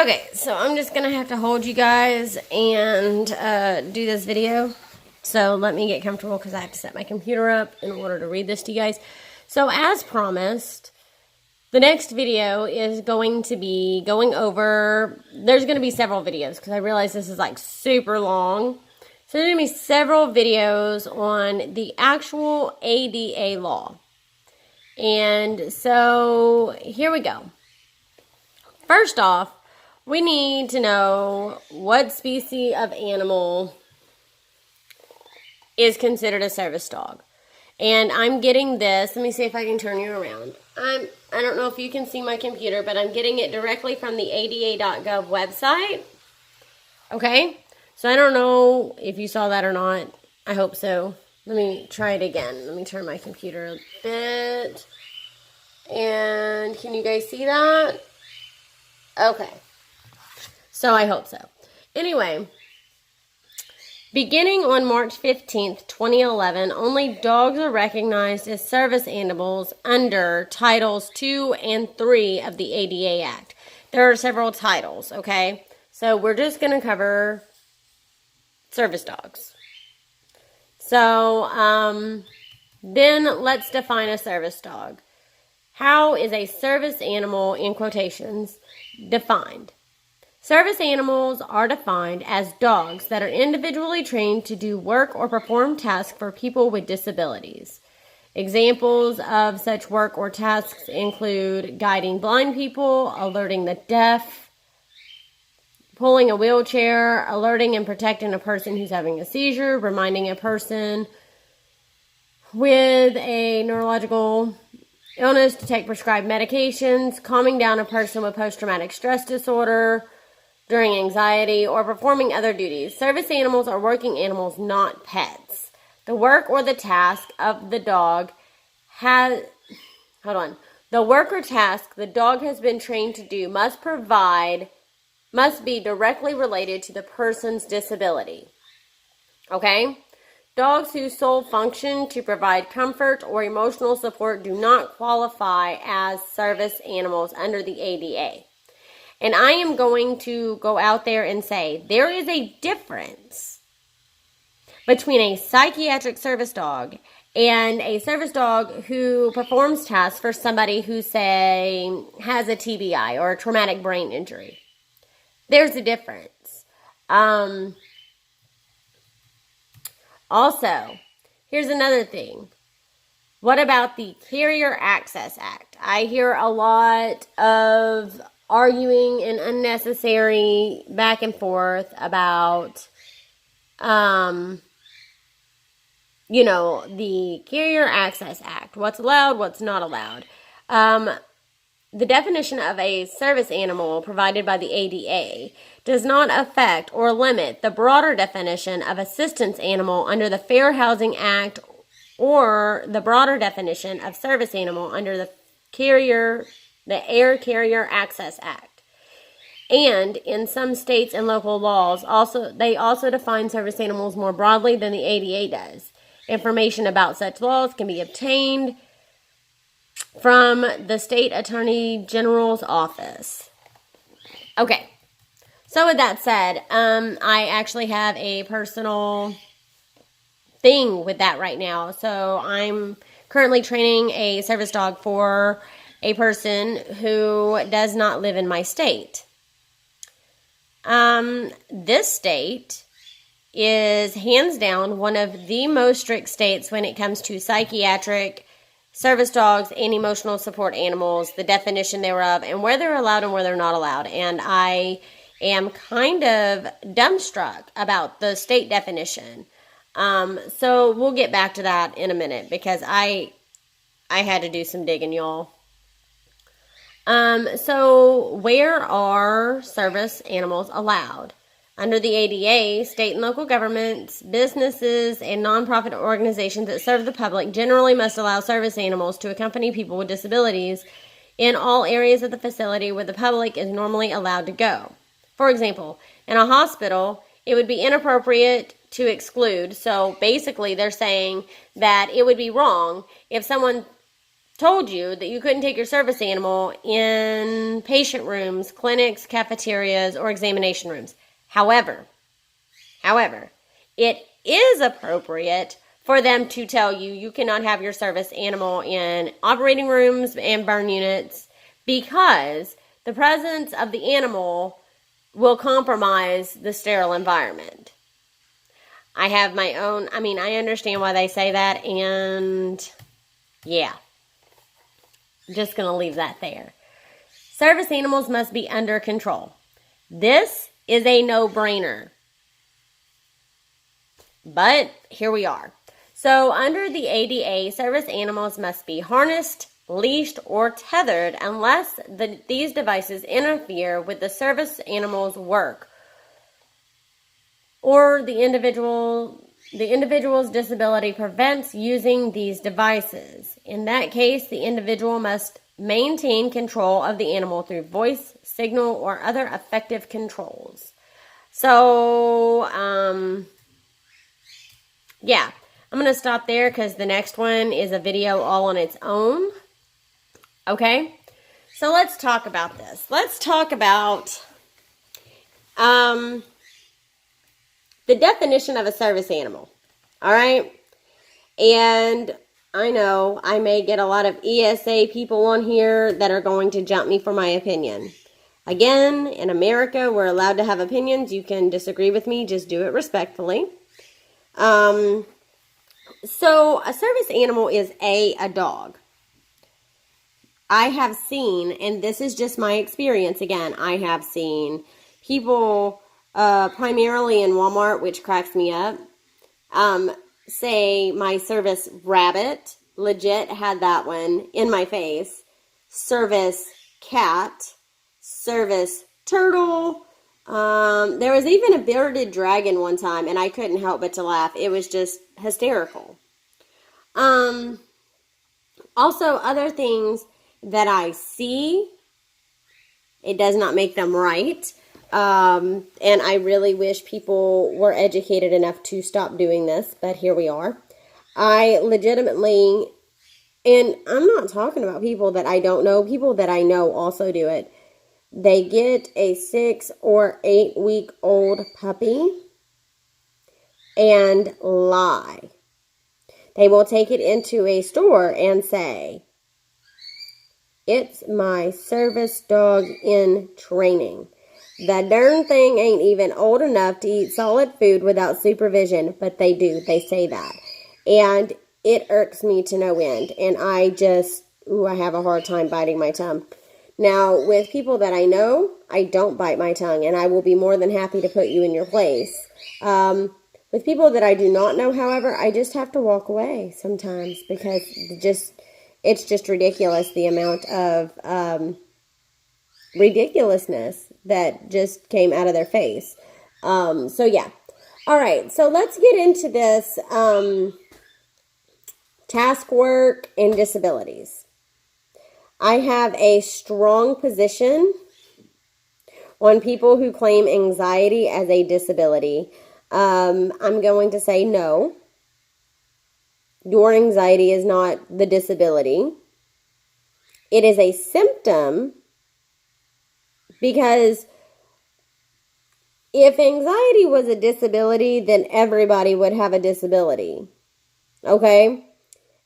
Okay, so I'm just going to have to hold you guys and do this video. So let me get comfortable because I have to set my computer up in order to read this to you guys. So as promised, the next video is going to be going over, there's going to be several videos because I realize this is like super long. So there's going to be several videos on the actual ADA law. And so here we go. First off, we need to know what species of animal is considered a service dog. And I'm getting this. Let me see if I can turn you around. I don't know if you can see my computer, but I'm getting it directly from the ada.gov website. Okay? So I don't know if you saw that or not. I hope so. Let me try it again. Let me turn my computer a bit. And can you guys see that? Okay. So I hope so. Anyway, beginning on March 15th, 2011, only dogs are recognized as service animals under Titles 2 and 3 of the ADA Act. There are several titles, okay? So we're just going to cover service dogs. So then let's define a service dog. How is a service animal, in quotations, defined? Service animals are defined as dogs that are individually trained to do work or perform tasks for people with disabilities. Examples of such work or tasks include guiding blind people, alerting the deaf, pulling a wheelchair, alerting and protecting a person who's having a seizure, reminding a person with a neurological illness to take prescribed medications, calming down a person with post-traumatic stress disorder during anxiety, or performing other duties. Service animals are working animals, not pets. The work or the task of the dog has... The work or task the dog has been trained to do must be directly related to the person's disability. Okay? Dogs whose sole function to provide comfort or emotional support do not qualify as service animals under the ADA. And I am going to go out there and say there is a difference between a psychiatric service dog and a service dog who performs tasks for somebody who, say, has a TBI or a traumatic brain injury. There's a difference. Also, here's another thing. What about the Carrier Access Act? I hear a lot of arguing and unnecessary back and forth about, the Carrier Access Act. What's allowed, what's not allowed. The definition of a service animal provided by the ADA does not affect or limit the broader definition of assistance animal under the Fair Housing Act or the broader definition of service animal under the Air Carrier Access Act. And in some states and local laws, they also define service animals more broadly than the ADA does. Information about such laws can be obtained from the State Attorney General's office. Okay. So with that said, I actually have a personal thing with that right now. So I'm currently training a service dog for a person who does not live in my state. This state is hands down one of the most strict states when it comes to psychiatric service dogs and emotional support animals, the definition thereof, and where they're allowed and where they're not allowed. And I am kind of dumbstruck about the state definition. So we'll get back to that in a minute because I had to do some digging, y'all. So where are service animals allowed? Under the ADA, state and local governments, businesses, and nonprofit organizations that serve the public generally must allow service animals to accompany people with disabilities in all areas of the facility where the public is normally allowed to go. For example, in a hospital, it would be inappropriate to exclude. So basically, they're saying that it would be wrong if someone told you that you couldn't take your service animal in patient rooms, clinics, cafeterias, or examination rooms. However, it is appropriate for them to tell you you cannot have your service animal in operating rooms and burn units because the presence of the animal will compromise the sterile environment. I have my own, I understand why they say that, and yeah. I'm just going to leave that there. Service animals must be under control. This is a no-brainer. But here we are. So under the ADA, service animals must be harnessed, leashed, or tethered unless these devices interfere with the service animal's work or the individual's disability prevents using these devices. In that case, the individual must maintain control of the animal through voice, signal, or other effective controls. So, yeah, I'm going to stop there because the next one is a video all on its own. Okay, so let's talk about this. Let's talk about the definition of a service animal. All right, and I know I may get a lot of ESA people on here that are going to jump me for my opinion. Again, in America, we're allowed to have opinions. You can disagree with me, just do it respectfully. So a service animal is a dog. I have seen, and this is just my experience again, I have seen people, primarily in Walmart, which cracks me up, say my service rabbit, legit had that one in my face, service cat, service turtle. There was even a bearded dragon one time, and I couldn't help but to laugh. It was just hysterical. Also, other things that I see, it does not make them right. And I really wish people were educated enough to stop doing this, but here we are. I legitimately, and I'm not talking about people that I don't know, people that I know also do it. They get a 6 or 8 week old puppy and lie. They will take it into a store and say, "It's my service dog in training." The darn thing ain't even old enough to eat solid food without supervision, but they do. They say that. And it irks me to no end. And I have a hard time biting my tongue. Now, with people that I know, I don't bite my tongue, and I will be more than happy to put you in your place. With people that I do not know, however, I just have to walk away sometimes because it's just ridiculous, the amount of ridiculousness that just came out of their face. So yeah. All right. So let's get into this task work and disabilities. I have a strong position on people who claim anxiety as a disability. I'm going to say no. Your anxiety is not the disability. It is a symptom, because if anxiety was a disability, then everybody would have a disability. Okay?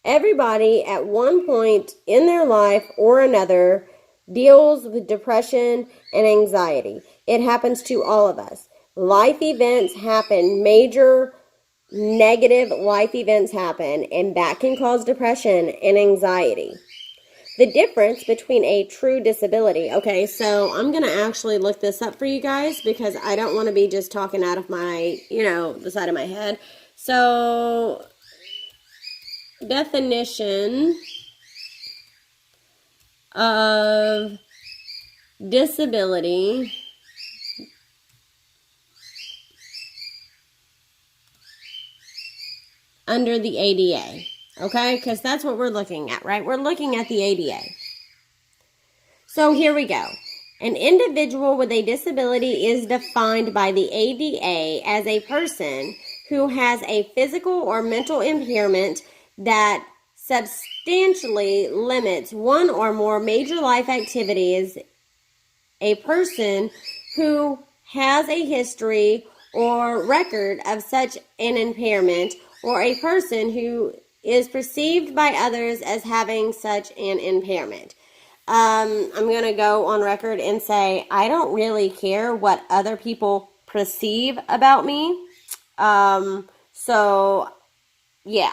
Everybody at one point in their life or another deals with depression and anxiety. It happens to all of us. Life events happen, major negative life events happen, and that can cause depression and anxiety. The difference between a true disability. Okay, so I'm going to actually look this up for you guys because I don't want to be just talking out of my, the side of my head. So, definition of disability under the ADA. Okay, because that's what we're looking at, right? We're looking at the ADA. So here we go. An individual with a disability is defined by the ADA as a person who has a physical or mental impairment that substantially limits one or more major life activities, a person who has a history or record of such an impairment, or a person who is perceived by others as having such an impairment. I'm going to go on record and say I don't really care what other people perceive about me. So, yeah.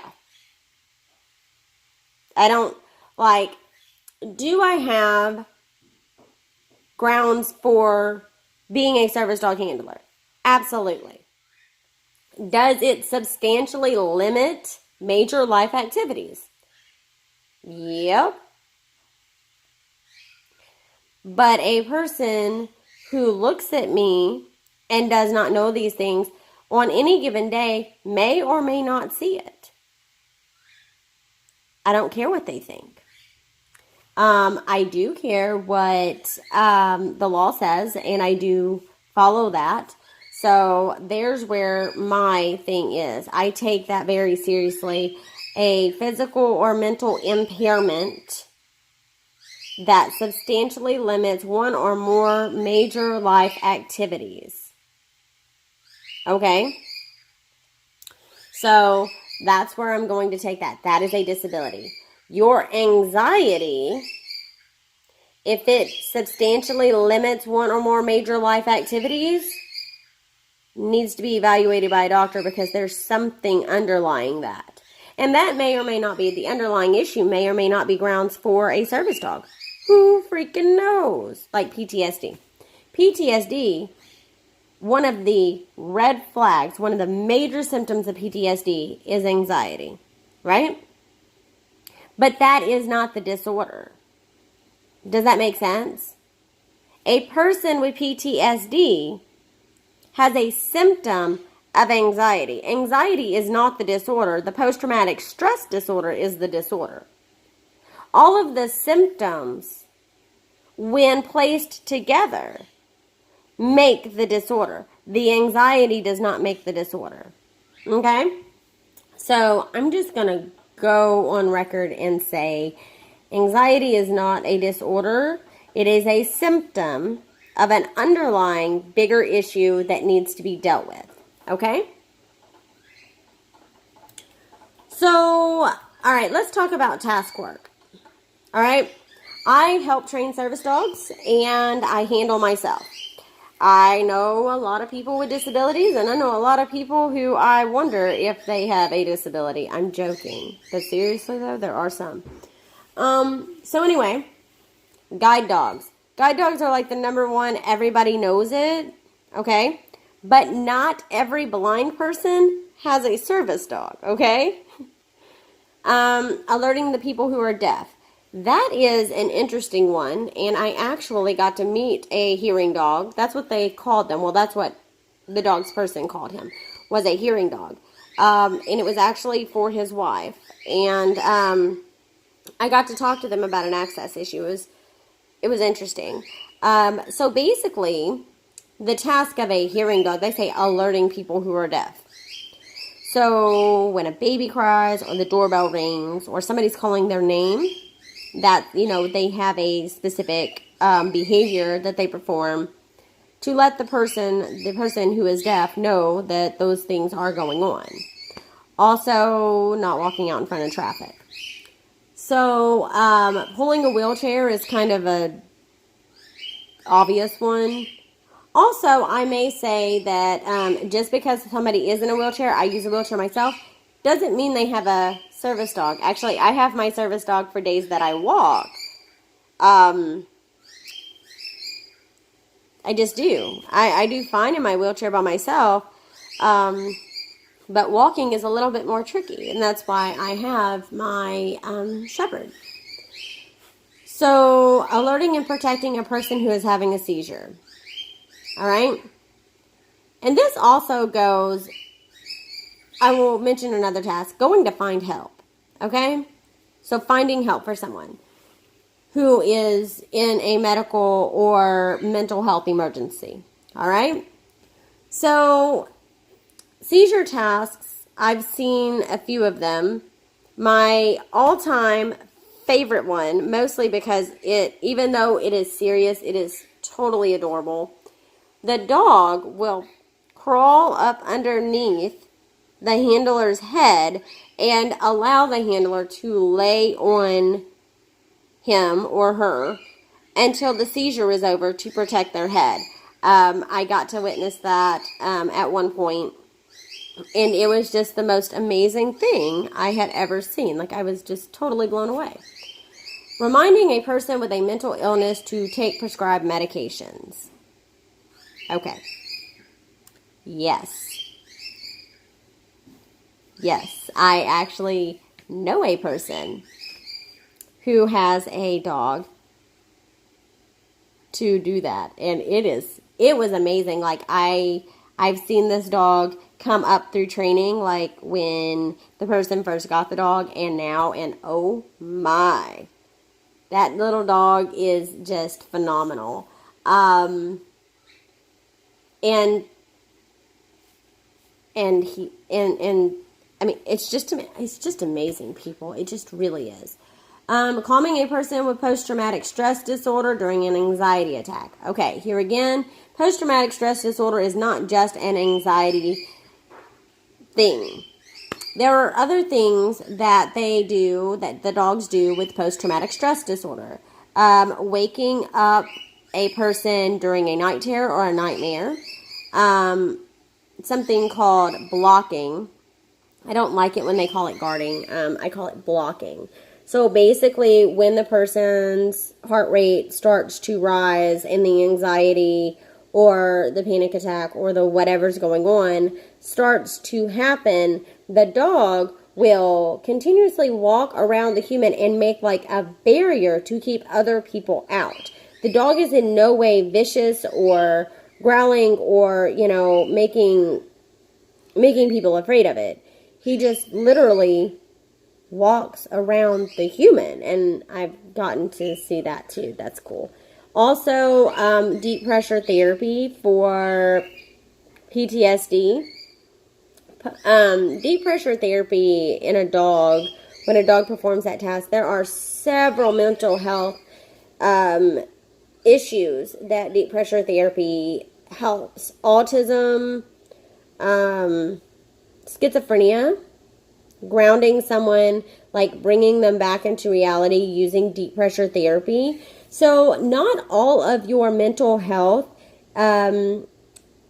I don't, like, do I have grounds for being a service dog handler? Absolutely. Does it substantially limit major life activities? Yep. But a person who looks at me and does not know these things on any given day may or may not see it. I don't care what they think. I do care what the law says, and I do follow that. So there's where my thing is. I take that very seriously. A physical or mental impairment that substantially limits one or more major life activities. Okay? So that's where I'm going to take that. That is a disability. Your anxiety, if it substantially limits one or more major life activities, needs to be evaluated by a doctor because there's something underlying that. And that may or may not be the underlying issue, may or may not be grounds for a service dog. Who freaking knows? Like PTSD. PTSD, one of the red flags, one of the major symptoms of PTSD is anxiety, right? But that is not the disorder. Does that make sense? A person with PTSD has a symptom of anxiety. Anxiety is not the disorder. The post-traumatic stress disorder is the disorder. All of the symptoms, when placed together, make the disorder. The anxiety does not make the disorder. Okay? So I'm just going to go on record and say anxiety is not a disorder. It is a symptom of an underlying bigger issue that needs to be dealt with. Okay? So, all right, let's talk about task work. All right? I help train service dogs and I handle myself. I know a lot of people with disabilities, and I know a lot of people who I wonder if they have a disability. I'm joking. But seriously, though, there are some. So anyway, guide dogs. Guide dogs are like the number one. Everybody knows it, okay? But not every blind person has a service dog, okay? Alerting the people who are deaf. That is an interesting one, and I actually got to meet a hearing dog. That's what they called them. Well, that's what the dog's person called him, was a hearing dog. And it was actually for his wife. And I got to talk to them about an access issue. It was interesting. So basically, the task of a hearing dog, they say alerting people who are deaf. So when a baby cries or the doorbell rings or somebody's calling their name, that, you know, they have a specific behavior that they perform to let the person who is deaf know that those things are going on. Also, not walking out in front of traffic. So, pulling a wheelchair is kind of a obvious one. Also, I may say that just because somebody is in a wheelchair, I use a wheelchair myself, doesn't mean they have a service dog. Actually, I have my service dog for days that I walk. I just do. I do fine in my wheelchair by myself. But walking is a little bit more tricky. And that's why I have my shepherd. So, alerting and protecting a person who is having a seizure. Alright? And this also goes... I will mention another task, going to find help, okay? So finding help for someone who is in a medical or mental health emergency, all right? So seizure tasks, I've seen a few of them, My all-time favorite one, mostly because even though it is serious, it is totally adorable. The dog will crawl up underneath the handler's head and allow the handler to lay on him or her until the seizure is over to protect their head. I got to witness that at one point, and it was just the most amazing thing I had ever seen. Like, I was just totally blown away. Reminding a person with a mental illness to take prescribed medications. Okay. Yes. Yes, I actually know a person who has a dog to do that, and it was amazing. Like, I've seen this dog come up through training, like when the person first got the dog and now, and oh my, that little dog is just phenomenal. And I mean, it's just amazing, people. It just really is. Calming a person with post-traumatic stress disorder during an anxiety attack. Okay, here again, post-traumatic stress disorder is not just an anxiety thing. There are other things that that the dogs do with post-traumatic stress disorder. Waking up a person during a night terror or a nightmare. Something called blocking. I don't like it when they call it guarding. I call it blocking. So basically, when the person's heart rate starts to rise and the anxiety or the panic attack or the whatever's going on starts to happen, the dog will continuously walk around the human and make like a barrier to keep other people out. The dog is in no way vicious or growling or, making people afraid of it. He just literally walks around the human, and I've gotten to see that too. That's cool. Also, deep pressure therapy for PTSD. Deep pressure therapy in a dog, when a dog performs that task, there are several mental health issues that deep pressure therapy helps. Autism, schizophrenia, grounding someone, like bringing them back into reality using deep pressure therapy. So not all of your mental health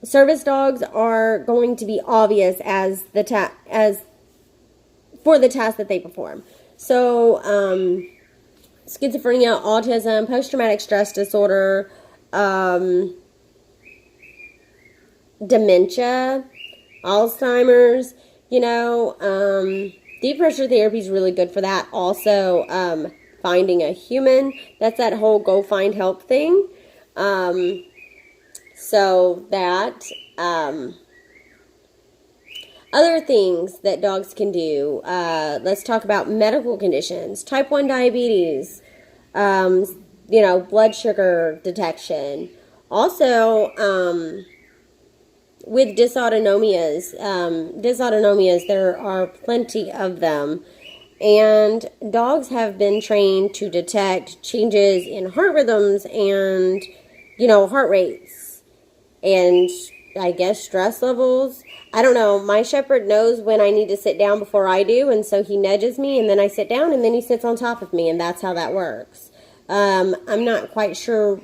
service dogs are going to be obvious as for the task that they perform. So schizophrenia, autism, post-traumatic stress disorder, dementia, Alzheimer's, deep pressure therapy is really good for that. Also, finding a human, that's that whole go find help thing. So that, other things that dogs can do, let's talk about medical conditions, type 1 diabetes, blood sugar detection. Also, with dysautonomias, there are plenty of them, and dogs have been trained to detect changes in heart rhythms and, heart rates, and I guess stress levels. I don't know. My shepherd knows when I need to sit down before I do, and so he nudges me, and then I sit down, and then he sits on top of me, and that's how that works. I'm not quite sure.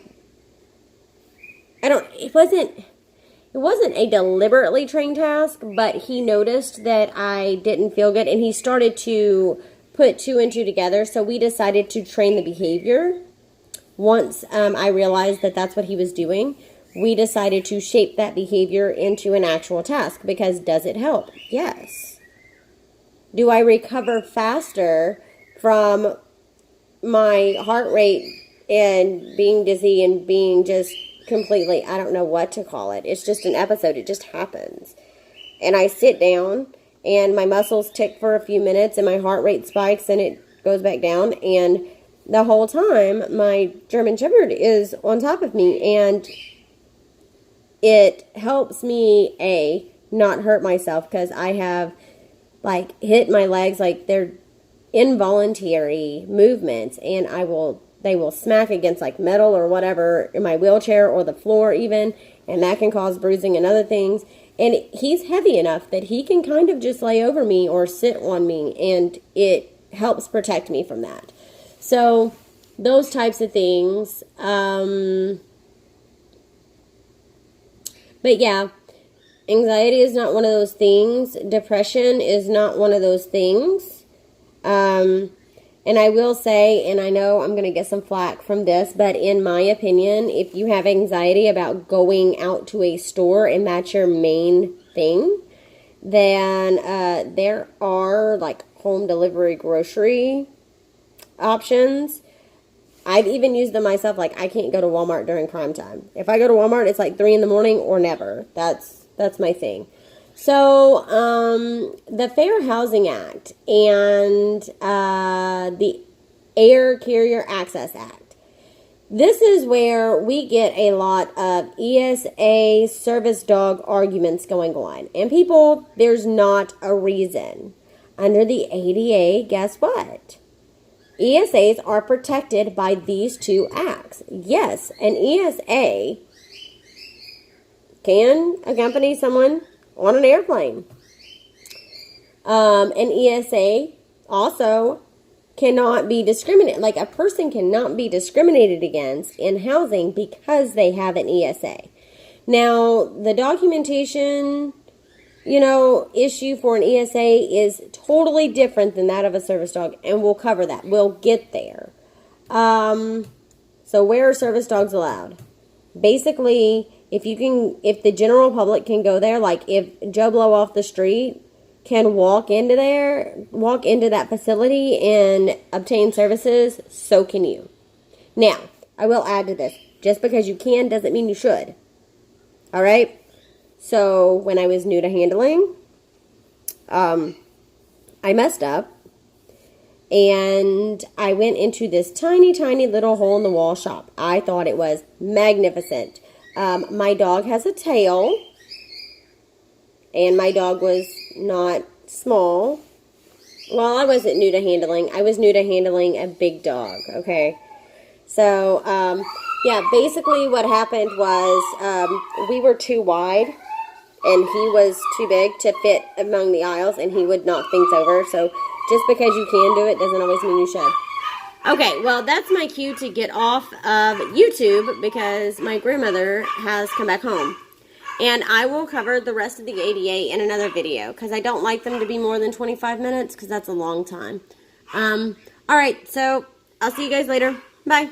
It wasn't a deliberately trained task, but he noticed that I didn't feel good, and he started to put 2 and 2 together, so we decided to train the behavior. Once I realized that that's what he was doing, we decided to shape that behavior into an actual task, because does it help? Yes. Do I recover faster from my heart rate and being dizzy and being just completely, I don't know what to call it. It's just an episode. It just happens. And I sit down and my muscles tick for a few minutes and my heart rate spikes and it goes back down. And the whole time my German Shepherd is on top of me, and it helps me not hurt myself, because I have hit my legs, they're involuntary movements, and they will smack against like metal or whatever in my wheelchair or the floor even, and that can cause bruising and other things. And he's heavy enough that he can kind of just lay over me or sit on me, and it helps protect me from that. So those types of things. But yeah, anxiety is not one of those things. Depression is not one of those things. And I will say, and I know I'm going to get some flack from this, but in my opinion, if you have anxiety about going out to a store and that's your main thing, then there are like home delivery grocery options. I've even used them myself. Like, I can't go to Walmart during prime time. If I go to Walmart, it's like 3 in the morning or never. That's my thing. So, the Fair Housing Act and the Air Carrier Access Act. This is where we get a lot of ESA service dog arguments going on. And people, there's not a reason. Under the ADA, guess what? ESAs are protected by these two acts. Yes, an ESA can accompany someone on an airplane. An ESA also cannot be discriminated, like a person cannot be discriminated against in housing because they have an ESA. Now, the documentation, issue for an ESA is totally different than that of a service dog, and we'll cover that. We'll get there. So where are service dogs allowed? Basically, if the general public can go there, like if Joe Blow off the street can walk into that facility and obtain services, so can you. Now, I will add to this. Just because you can doesn't mean you should. All right? So, when I was new to handling, I messed up, and I went into this tiny, tiny little hole-in-the-wall shop. I thought it was magnificent. My dog has a tail, and my dog was not small. Well, I wasn't new to handling. I was new to handling a big dog, okay? So, yeah, basically what happened was we were too wide, and he was too big to fit among the aisles, and he would knock things over. So just because you can do it doesn't always mean you should. Okay, well, that's my cue to get off of YouTube because my grandmother has come back home. And I will cover the rest of the ADA in another video because I don't like them to be more than 25 minutes because that's a long time. All right, so I'll see you guys later. Bye.